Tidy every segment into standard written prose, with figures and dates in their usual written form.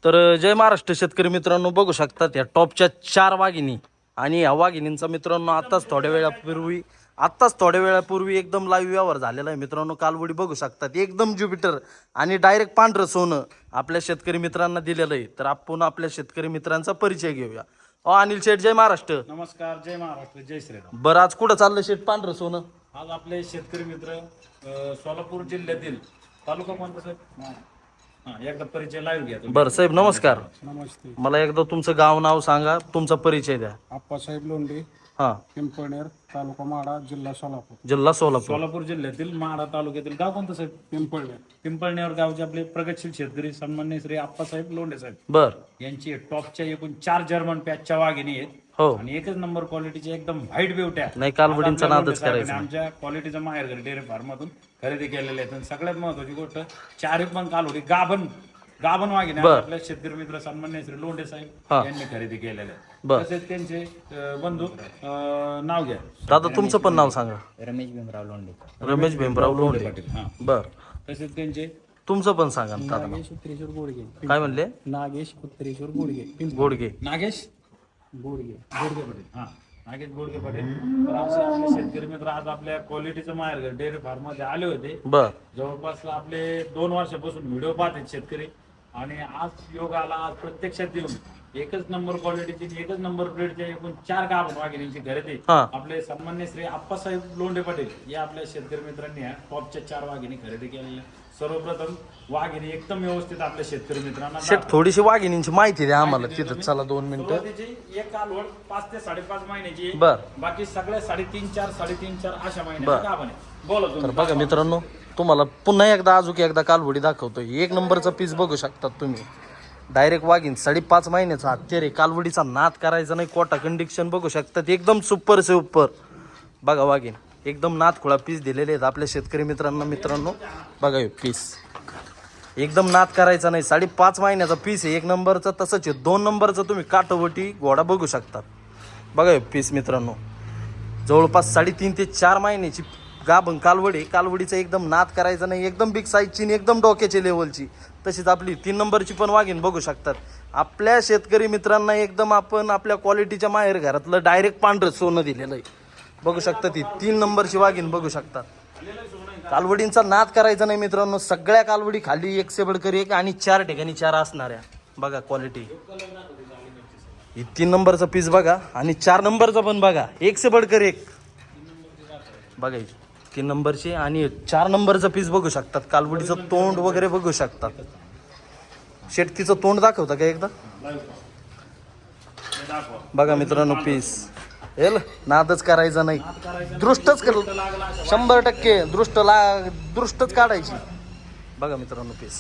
तर जय महाराष्ट्र शेतकरी मित्रांनो, बघू शकतात या टॉपच्या 4 वाघिणी आणि या वाघिणींचा मित्रांनो आत्ताच थोड्या वेळापूर्वी एकदम लाईव्ह व्यवहार झालेला आहे मित्रांनो. कालवडी बघू शकतात, एकदम ज्युपिटर आणि डायरेक्ट पांढरं सोनं आपल्या शेतकरी मित्रांना दिलेलं आहे. तर आपण आपल्या शेतकरी मित्रांचा परिचय घेऊया. अनिल शेठ, जय महाराष्ट्र. नमस्कार, जय महाराष्ट्र, जय श्रीराम. बरं, आज कुठं चाललं शेठ पांढरं सोनं? आज आपले शेतकरी मित्र सोलापूर जिल्ह्यातील तालुका कोणता साहेब? एकदा परिचय लाईव्ह घ्या तुम्ही. बरं साहेब, नमस्कार. नमस्ते. मला एकदा तुमचं गाव नाव सांगा, तुमचा परिचय द्या. आप्पासाहेब लोंढे, हां, पिंपळनेर, तालुका माडा, जिल्हा सोलापूर. जिल्हा सोलापूर. सोलापूर जिल्ह्यातील माढा तालुक्यातील गाव कोणतं साहेब? पिंपळनेर. पिंपळनेर गावचे आपले प्रगतशील शेतकरी सन्माननीय श्री आप्पासाहेब लोंढे साहेब बर, यांची टॉपच्या एकूण 4 जर्मन पॅचच्या वाघिणी आहेत हो. आणि एकच नंबर क्वालिटीचे एकदम व्हाईट बिवट्या. नाही, कालवडींचा आपल्या नादच लोंढे साहेबांनी करायचा. आमच्या क्वालिटीचा माहेरघर डेअरी फार्ममधून खरेदी केलेले आहेत. आणि सगळ्यात महत्वाची गोष्ट, 4 पण कालवडी गाभण वाघिणी आपल्या शेतकरी मित्र सन्माननीय श्री लोंढे साहेब यांनी खरेदी केलेले आहेत. बर. तसेच त्यांचे बंधू नाव घ्या. दादा, तुमचं पण नाव सांगा. रमेश भीमराव लोंढे. रमेश भीमराव लोंढे. पाटील. हा. बर, तसेच त्यांचे तुमचं पण सांगा ना दादा. नागेश उत्तरेश्वर गोडगे. काय म्हणले? नागेश उत्तरेश्वर गोडगे. गोडगे. नागेश गोडगे. गोडगे पाटील. हा, नागेश गोडगे पाटील. तर असे आपले शेतकरी मित्र आज आपल्या क्वालिटीचं माहेरघर डेअरी फार्म मध्ये आले होते. बर, जवळपास आपले 2 वर्षापासून व्हिडिओ पाहतात शेतकरी, आणि आज योग आला, आज प्रत्यक्षात येऊन एकच नंबर क्वालिटीची, एकच नंबर ब्रीडच्या एकूण 4 गाभण वाघिणींची खरेदी हा. आपले सन्माननीय श्री आप्पासाहेब लोंढे पाटील या आपल्या शेतकरी मित्रांनी या टॉपच्या 4 वाघिणी खरेदी केलेल्या. सर्वप्रथम वाघिणी एकदम व्यवस्थित आपल्या शेतकरी मित्रांना शेठ थोडीशी वाघिणींची माहिती द्या आम्हाला तिथं. चला 2 मिनिटं. सुरुवातीची एक कालवड 5 ते 5.5 महिन्याची आहे. बर. बाकी सगळ्या 3.5 अशा महिन्याच्या गाभण आहे. बोला तर तुम्ही. बघा मित्रांनो, तुम्हाला पुन्हा एकदा कालवडी दाखवतो. 1 नंबरचा पीस बघू शकतात तुम्ही. डायरेक्ट वाघीन 5.5 महिन्याचा हत्यार आहे. कालवडीचा नाद करायचा नाही. कोटा कंडिक्शन बघू शकतात, एकदम सुपर से उपर. बघा वाघीन एकदम नाद खुळा पीस दिलेले आहेत आपल्या शेतकरी मित्रांनो. बघा हे पीस एकदम नाद करायचा नाही. 5.5 महिन्याचा पीस आहे. 1 नंबरचा तसंच आहे. 2 नंबरचा तुम्ही काटवटी घोडा बघू शकतात. बघा हे पीस मित्रांनो, जवळपास 3.5 ते 4 महिन्याची गाभण कालवडीचा एकदम नाद करायचा नाही. एकदम बिग साईजची आणि एकदम डोक्याच्या लेवलची. तशीच आपली 3 नंबरची पण वाघीण बघू शकतात. आपल्या शेतकरी मित्रांना एकदम आपण आपल्या क्वालिटीच्या माहेर घरातलं डायरेक्ट पांढरं सोनं दिलेलं आहे. बघू शकता, ती 3 नंबरची वाघीण बघू शकतात. कालवडींचा नाद करायचा नाही मित्रांनो. सगळ्या कालवडी खाली 1 से बडकर 1 आणि 4 ठिकाणी 4 असणाऱ्या. बघा क्वालिटी. ही 3 नंबरचा पीस बघा आणि 4 नंबरचा पण बघा. 1 से बडकर 1 बघा. 3 नंबरची आणि 4 नंबरचा पीस बघू शकतात. कालवडीचं तोंड वगैरे बघू शकतात. शेट तिचं तोंड दाखवता का एकदा? बघा मित्रांनो पीस. नादच करायचा नाही. दृष्टच कर 100% दृष्टच काढायची. बघा मित्रांनो पीस.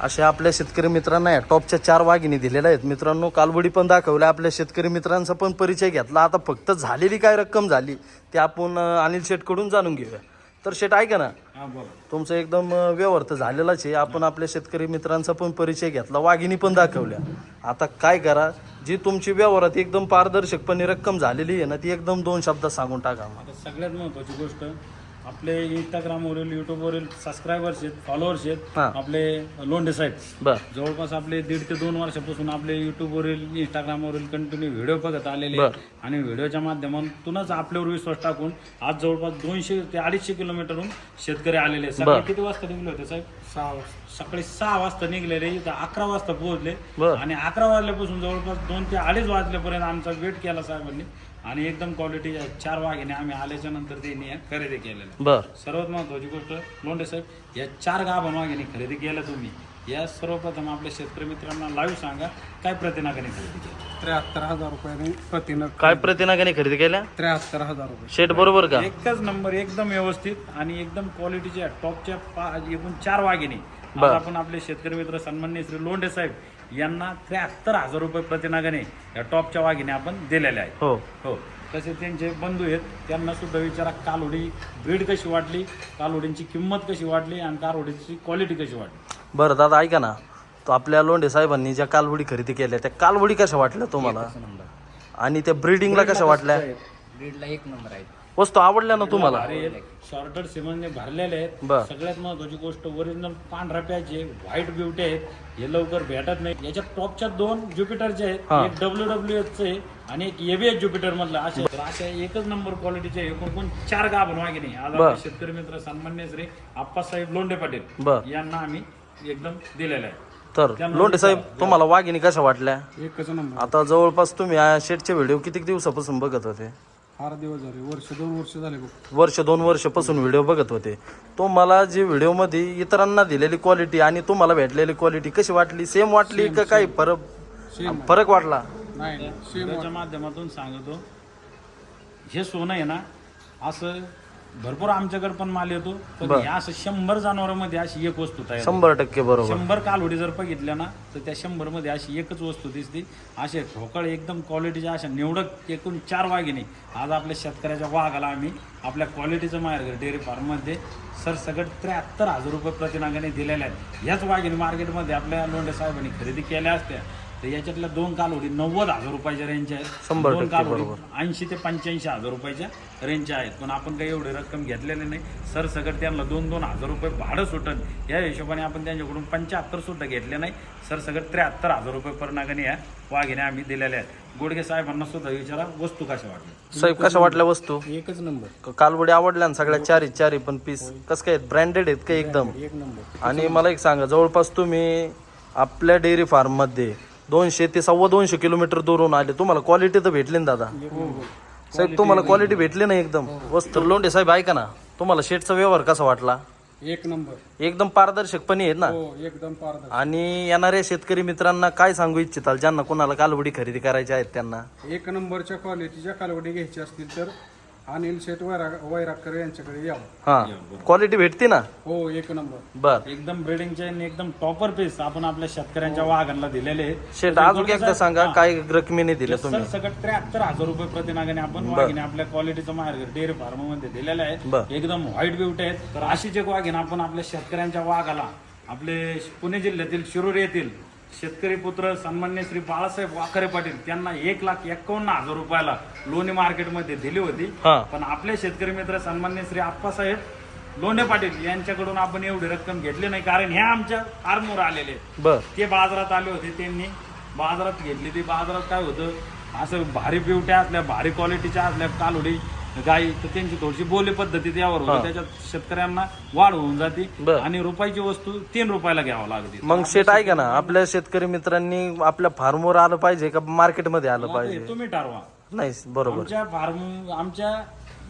अशा आपल्या शेतकरी मित्रांना या टॉपच्या 4 वाघिणी दिलेल्या आहेत मित्रांनो. कालवडी पण दाखवल्या. आपल्या शेतकरी मित्रांचा पण परिचय घेतला. आता फक्त झालेली काय रक्कम झाली ते आपण अनिल शेठकडून जाणून घेऊया. तर शेठ ऐका ना, हा, बोला. तुमचं एकदम व्यवहार तर झालेलाच आहे. आपण आपल्या शेतकरी मित्रांचा पण परिचय घेतला, वाघिणी पण दाखवल्या. आता काय करा, जी तुमची व्यवहारात एकदम पारदर्शकपणे रक्कम झालेली आहे ना, ती एकदम 2 शब्दात सांगून टाका. आता सगळ्यात महत्वाची गोष्ट, आपले इंस्टाग्रामवरील, युट्यूबवरील सबस्क्रायबर्स आहेत, फॉलोअर्स आहेत हा. आपले लोंढे साहेब. बर, जवळपास आपले 1.5 ते 2 वर्षापासून आपले युट्यूबवरील, इंस्टाग्रामवरील कंटिन्यू व्हिडिओ बघत आलेले बर. आहेत. आणि व्हिडिओच्या माध्यमातूनच आपल्यावर विश्वास टाकून आज जवळपास 200 ते 250 किलोमीटरहून शेतकरी आलेले आहेत. सकाळी किती वाजता निघले होते साहेब? 6 वाजता. सकाळी 6 वाजता निघलेले, इथं 11 वाजता पोहोचले. बर. आणि 11 वाजल्यापासून जवळपास 2 ते 2:30 वाजल्यापर्यंत आमचा वेट केला साहेबांनी. आणि एकदम क्वालिटी 4 वाघिणी आम्ही आल्याच्या नंतर त्यांनी खरेदी केलेल्या. बर. सर्वात महत्वाची गोष्ट लोंढे साहेब, या 4 गाभण वाघिणी खरेदी केल्या तुम्ही. या सर्वप्रथम आपल्या शेतकरी मित्रांना लाईव्ह सांगा, काय प्रतिनागाने खरेदी केली? 73,000 रुपये प्रतिनग. काय प्रतिनागाने खरेदी केल्या? 73,000 रुपये. शेठ बरोबर का? एकच नंबर, एकदम व्यवस्थित आणि एकदम क्वालिटीच्या टॉपच्या एकूण 4 वाघिणी आज बर. आपण आपले शेतकरी मित्र सन्माननीय श्री लोंढे साहेब यांना 73,000 रुपये प्रतिनागाने या टॉपच्या वाघिणी आपण दिलेल्या आहेत. हो. हो. तसेच त्यांचे बंधू आहेत, त्यांना सुद्धा विचारा कालवडी ब्रीड कशी वाटली, कालवडींची किंमत कशी वाटली आणि कालवडीची क्वालिटी कशी वाटली. बरं दादा ऐका ना, तो आपल्या लोंढे साहेबांनी ज्या कालवडी खरेदी केल्या त्या कालवडी कशा वाटल्या तुम्हाला? आणि त्या ब्रीडिंगला कशा वाटल्या? ब्रीडला 1 नंबर आहे. वस्तू आवडल्या ना तुम्हाला? अरे शॉर्टर सिमेंटने भरलेले आहेत. बर. सगळ्यात महत्वाची गोष्ट ओरिजिनल पांढऱ्या प्याचे व्हाईट ब्युटी आहेत. हे लवकर भेटत नाही. याच्यात टॉपच्या 2 ज्युपिटरचे आहेत, हा. एक WWF चे आहे आणि एक ABS ज्युपिटर मधला. अशा एकच नंबर क्वालिटीचे एकूण 4 गाभण वाघिणी आज बर. आपले शेतकरी मित्र सन्मान्य श्री आप्पासाहेब लोंढे पाटील बर. यांना आम्ही एकदम दिलेला आहे. तर लोंढे साहेब तुम्हाला वाघिणी कशा वाटल्या? एकच नंबर. आता जवळपास तुम्ही या शेटचे व्हिडिओ किती दिवसापासून बघत होते? फार दिवस झाले, वर्ष 2 वर्ष झाले बघ. वर्ष 2 वर्षापासून व्हिडिओ बघत होते. तुम्हाला जी व्हिडिओमध्ये इतरांना दिलेली क्वालिटी आणि तुम्हाला भेटलेली क्वालिटी कशी वाटली? सेम वाटली का काही फरक वाटला? नाही व्हिडिओच्या माध्यमातून सांगतो, हे सोनं आहे ना, असं भरपूर आमच्याकडे पण माल येतो, पण हे असं 100 जनावरांमध्ये अशी एक वस्तू तयार 100% बरोबर. 100 कालवडी जर बघितल्या ना, तर त्या 100 मध्ये अशी एकच वस्तू दिसते. असे ठोकळ एकदम क्वालिटीच्या अशा निवडक एकूण 4 वाघिणी आज आपल्या शेतकऱ्याच्या वाघाला आम्ही आपल्या क्वालिटीचं माहेरघर डेअरी फार्ममध्ये सरसकट 73,000 रुपये प्रतिनागाने दिलेले आहेत. ह्याच वाघिणी मार्केटमध्ये आपल्या लोंढे साहेबांनी खरेदी केल्या असत्या तर याच्यातल्या 2 कालवडी 90,000 रुपयाच्या रेंजच्या आहेत. 100% 2 कालवडी बरोबर. 80 ते 85,000 रुपयाच्या रेंजच्या आहेत. पण आपण काही एवढी रक्कम घेतलेली नाही. सरसकट त्यांना 2-2 हजार रुपये भाडं सुटन या हिशोबाने आपण त्यांच्याकडून 75 सुद्धा घेतले नाही. सरसकट 73,000 रुपये परनागाने या वाघिण्या आम्ही दिलेल्या आहेत. गोडगे साहेबांना सुद्धा विचारा वस्तू कशा वाटल्या. साहेब कशा वाटल्या वस्तू? एकच नंबर. कालवडी आवडल्या ना सगळ्या? चारी पण पीस कसं काय ब्रँडेड आहेत का एकदम? एक नंबर. आणि मला एक सांगा, जवळपास तुम्ही आपल्या डेअरी फार्ममध्ये 200 ते 250 किलोमीटर दूरून आले, तुम्हाला क्वालिटी तर भेटली ना दादा? साहेब तुम्हाला क्वालिटी भेटली ना एकदम वस्तू? लोंढे साहेब ऐका ना, तुम्हाला शेटचा व्यवहार कसा वाटला? एक नंबर. एकदम पारदर्शकपणे आहेत ना? हो एकदम पारदर्शक. आणि येणाऱ्या शेतकरी मित्रांना काय सांगू इच्छिताल ज्यांना कोणाला कालवडी खरेदी करायची आहेत त्यांना? एक नंबरच्या क्वालिटीच्या कालवडी घ्यायची असतील तर अनिल शेठ वैरागकर यांच्याकडे यावं. हा, क्वालिटी भेटते ना? हो एक नंबर. बर. एकदम ब्रीडिंगचे आणि एकदम टॉपर पीस आपण आपल्या शेतकऱ्यांच्या वाघांना दिलेले आहेत. शेट अजून एकदा सांगा काय रकमेने दिले तुम्ही? सरसकट 73,000 रुपये प्रतिनागाने आपण वाघिणी आपल्या क्वालिटीचं माहेरघर डेअरी फार्म मध्ये दिलेले बर. आहेत. एकदम व्हाईट ब्युटी आहेत. तर अशीच एक वाघिण आपण आपल्या शेतकऱ्यांच्या वाघाला आपले पुणे जिल्ह्यातील शिरूर येथील शेतकरी पुत्र सन्मान्य श्री बाळासाहेब वाकरे पाटील त्यांना 1,51,000 रुपयाला लोणी मार्केटमध्ये दिली होती. हा. पण आपले शेतकरी मित्र सन्मान्य श्री आप्पासाहेब लोंढे पाटील यांच्याकडून आपण एवढी रक्कम घेतली नाही, कारण हे आमच्या फार्मवर आलेले आहेत. बर. ते बाजारात आले होते, त्यांनी बाजारात घेतली. ती बाजारात काय होतं, असं भारी बिवट्या असल्या भारी क्वालिटीच्या असल्या कालवडी गाई, तर त्यांची थोडीशी बोली पद्धती त्यावर होती. त्याच्यात शेतकऱ्यांना वाढ होऊन जाते बर. आणि रुपयाची वस्तू 3 रुपयाला घ्यावं लागते. मग शेट ऐका ना, आपल्या शेतकरी मित्रांनी आपल्या फार्मवर आलं पाहिजे का मार्केटमध्ये आलं पाहिजे? तुम्ही ठरवा. नाही बरोबर. आमच्या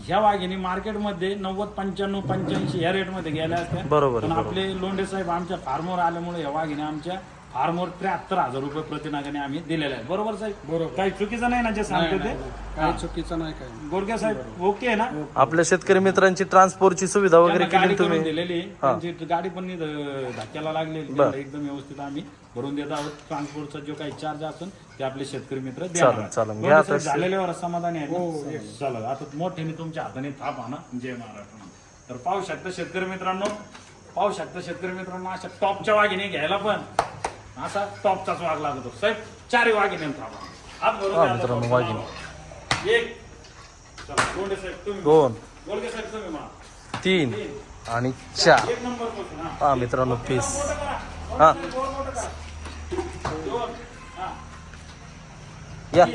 ह्या वाघिणी मार्केटमध्ये 90, 95, 85 या रेटमध्ये गेल्या असत्या. बरोबर, पण बरोबर. आपले लोंढे साहेब आमच्या फार्मवर आल्यामुळे या वाघिणी आमच्या फार्मवर 73,000 रुपये प्रतिनागाने आम्ही दिलेले आहे. बरोबर साहेब? बरोबर. काही चुकीचं नाही ना जे सांगतो ते? काही चुकीचं नाही काय. गोडगे साहेब ओके आहे ना? आपल्या शेतकरी मित्रांची ट्रान्सपोर्टची सुविधा वगैरे त्यांना गाडी केली करून तुम्ही? दिलेली आहे. त्यांची गाडी पण धक्क्याला लागलेली, त्यांना एकदम व्यवस्थित आम्ही भरून देत आहोत. ट्रान्सपोर्टचा जो काही चार्ज असेल ते आपले शेतकरी मित्र देणार आहेत. चालेल. गोडगे साहेब झालेल्यावर समाधानी आहे ना? चला आता मोठ्याने तुमच्या हाताने थाप आणा. जय महाराष्ट्र. तर पाहू शकता शेतकरी मित्रांनो, अशा टॉपच्या वाघिणी घ्यायला पण असा टॉपचाच वाघ लागतो साहेब. 4 वाघिणी थापा हात भरून द्या आता मित्रांनो, टॉपचा वाघिणी. नाव. 1 चला गोडगे साहेब तुम्ही 2, गोडगे साहेब तुम्ही म्हणा 3 आणि 4. 1 नंबर पासून हा हा मित्रांनो पीस. हा या.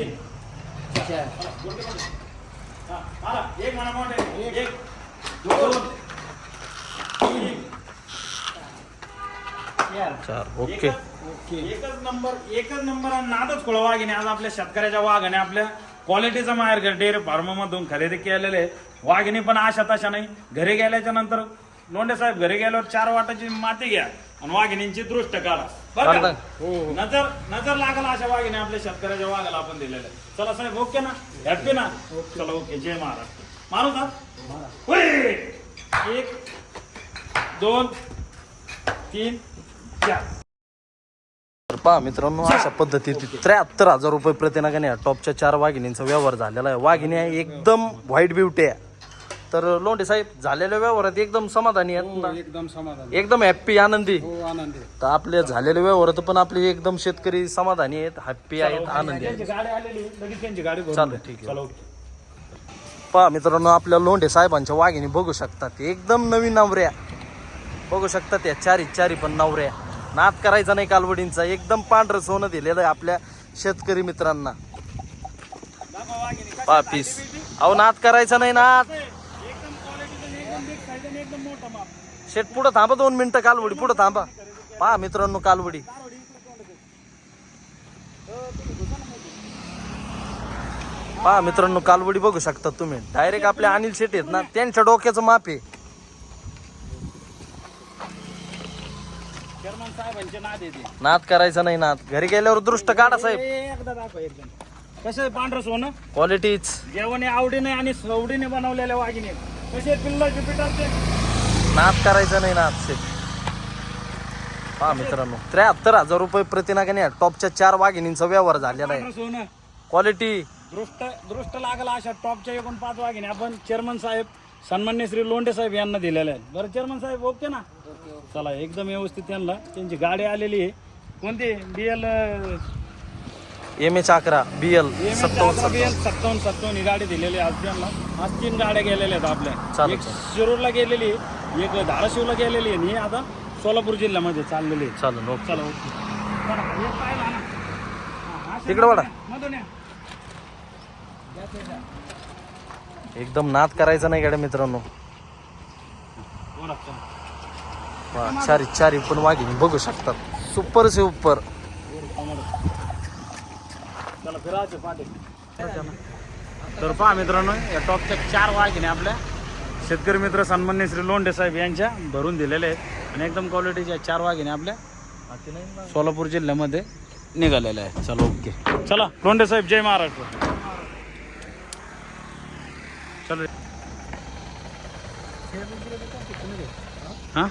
एक म्हणा मोठे 1 2 3 चार. ओके. एकच नंबर आणि नादच खोळ वाघिणी आज आपल्या शेतकऱ्याच्या वाघाने आपल्या क्वालिटीचा माहेरघर डेअरी फार्म मधून खरेदी केलेले आहे. वाघिणी पण अशा तशा नाही. घरी गेल्याच्या नंतर लोंढे साहेब घरी गेल्यावर 4 वाटाची माती घ्या आणि वाघिणींची दृष्ट काढा बरं का? नजर लागला अशा वाघिणी आपल्या शेतकऱ्याच्या वाघाला आपण दिलेल्या आहे. चला साहेब ओके ना? हॅपी ना? चला ओके. जय महाराष्ट्र. मारू का? 1 2 3 4. तर पहा मित्रांनो, अशा पद्धतीत 73,000 रुपये प्रतिनागाने टॉपच्या 4 वाघिणींचा व्यवहार झालेला आहे. वाघिणी आहे एकदम व्हाईट ब्युटी आहे. तर लोंढे साहेब झालेल्या व्यवहारात एकदम समाधानी आहेत ना? एकदम समाधान. एकदम हॅप्पी आनंदी? हो आनंदी. तर आपले झालेल्या व्यवहारात पण आपले एकदम शेतकरी समाधानी आहेत, हॅप्पी आहेत, आनंदी आहेत. त्यांची गाडी आलेली लगेच त्यांची गाडी भरून चालेल, द्या. ठीक आहे. चला ओके. पहा मित्रांनो, आपल्या लोंढे साहेबांच्या वाघिणी बघू शकतात, एकदम नवीन नवऱ्या बघू शकतात. या चारी पण नवऱ्या. नाद करायचा नाही कालवडींचा, एकदम पांढरं सोनं दिलेलं आहे आपल्या शेतकरी मित्रांना. दाखवा वाघिणी कशी पहा आहे, पीस. खाली बिलटी. अहो नाद करायचा नाही, नाद. एकदम क्वालिटीचं एकदम बिग साईज आणि एकदम मोठं माप. शेट पुढं थांबा 2 मिनिटं, कालवडी पुढं थांबा. पहा मित्रांनो कालवडी. पहा मित्रांनो कालवडी बघू शकता तुम्ही. डायरेक्ट आपल्या अनिल शेट आहेत ना, त्यांच्या डोक्याचं माप आहे. चेअरमन साहेबांचे नाद येते. नाद करायचा नाही, नाद. घरी गेल्यावर दृष्ट काढा साहेब. एकदा दाखवा एकदम कसं आहे पांढरं सोनं. क्वालिटीच. जेवण आवडीने आणि सवडीने बनवलेल्या वाघिणी आहेत. कसे पिल्लाचे पिठाचे. नाद करायचा नाही, नाद शेट. पहा मित्रांनो 73,000 रुपये प्रतिनागाने टॉपच्या 4 वाघिणींचा व्यवहार झालेला आहे. पांढरं सोनं क्वालिटी. दृष्ट लागला अशा टॉपच्या एकूण 5 वाघिणी आपण चेअरमन साहेब सन्मान्य श्री लोंढे साहेब यांना दिलेल्या आहेत. बरं चेअरमन साहेब ओके ना. चला एकदम व्यवस्थित त्यांना त्यांची गाडी आलेली आहे. कोणती BL MH11 BL 57 ही गाडी दिलेली आहे आज त्यांना. आज 3 गाड्या गेलेल्या आहेत आपल्या. चालेल, एक शिरूरला गेलेली आहे, एक धाराशिवला गेलेली आहे आणि ही आता सोलापूर जिल्ह्यामध्ये चाललेली आहे. चालेल ओके. चला ओके. चला, एक पाहिला ना. हा, अशा तिकडं वाढा. मधून या. एकदम नाद करायचा नाही गाड्या मित्रांनो. वर चला. वा, चारी पण वाघिणी बघू शकतात. सुपर से उपर. चला फिरायचे पाटे. तर पहा मित्रांनो, या टॉपच्या 4 वाघिणी आपल्या शेतकरी मित्र सन्मान्य श्री लोंढे साहेब यांच्या भरून दिलेले आहेत आणि एकदम क्वालिटीच्या 4 वाघिणी आपल्या सोलापूर जिल्ह्यामध्ये निघालेल्या आहेत. चला ओके. चला लोंढे साहेब जय महाराष्ट्र. चल हां